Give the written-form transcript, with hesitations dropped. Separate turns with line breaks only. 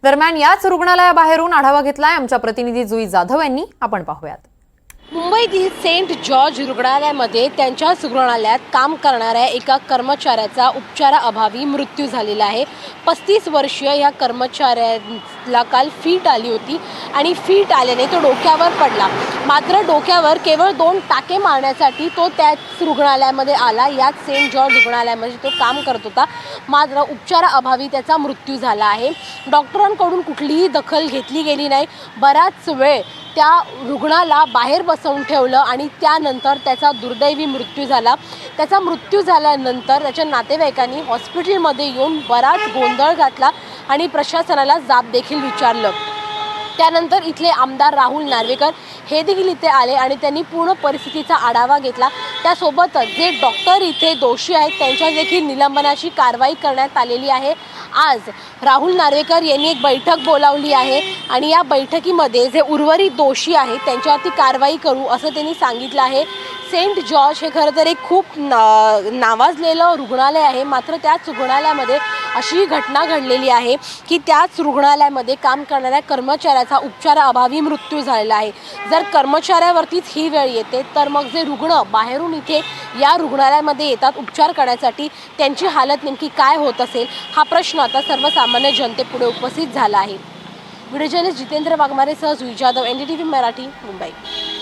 दरम्यान याच रुग्णालयाबाहेरून आढावा घेतलाय आमच्या प्रतिनिधी जुई जाधव यांनी. आपण पाहूयात.
मुंबईतील सेंट जॉर्ज रुग्णालयामध्ये त्यांच्याच रुग्णालयात काम करणाऱ्या एका कर्मचाऱ्याचा उपचाराअभावी मृत्यू झालेला आहे. 35 वर्षीय या कर्मचाऱ्याला काल फीट आली होती आणि फीट आल्याने तो डोक्यावर पडला. मात्र डोक्यावर केवळ 2 टाके मारण्यासाठी तो त्याच रुग्णालयामध्ये आला. याच सेंट जॉर्ज रुग्णालयामध्ये तो काम करत होता. मात्र उपचाराअभावी त्याचा मृत्यू झाला आहे. डॉक्टरांकडून कुठलीही दखल घेतली गेली नाही. बराच वेळ त्या रुग्णाला बाहेर बसवून ठेवलं आणि त्यानंतर त्याचा दुर्दैवी मृत्यू झाला. त्याचा मृत्यू झाल्यानंतर त्याच्या नातेवाईकांनी हॉस्पिटलमध्ये येऊन बराच गोंधळ घातला आणि प्रशासनाला जाब देखील विचारलं. त्यानंतर इथले आमदार राहुल नार्वेकर हे देखील इथे आले आणि त्यांनी पूर्ण परिस्थितीचा आढावा घेतला. त्यासोबतच जे डॉक्टर इथे दोषी आहेत त्यांच्या देखील निलंबनाची कारवाई करण्यात आलेली आहे. आज राहुल नार्वेकर यांनी एक बैठक बोलावली आहे आणि या बैठकीमध्ये जे उर्वरित दोषी आहेत त्यांच्यावरती कारवाई करू असं त्यांनी सांगितलं आहे. सेंट जॉर्ज हे खरं तर एक खूप नावाजलेलं रुग्णालय आहे. मात्र त्याच रुग्णालयामध्ये अशी घटना घडलेली आहे की त्याच रुग्णालयामध्ये काम करणाऱ्या कर्मचाऱ्याचा उपचाराअभावी मृत्यू झालेला आहे. जर कर्मचाऱ्यावरतीच ही वेळ येते तर मग जे रुग्ण बाहेरून इथे या रुग्णालयामध्ये येतात उपचार करण्यासाठी त्यांची हालत नेमकी काय होत असेल हा प्रश्न आता सर्वसामान्य जनतेपुढे उपस्थित झाला आहे. व्हिडिओ जर्नलिस्ट जितेंद्र वाघमारेसह जुई जाधव, NDTV मराठी, मुंबई.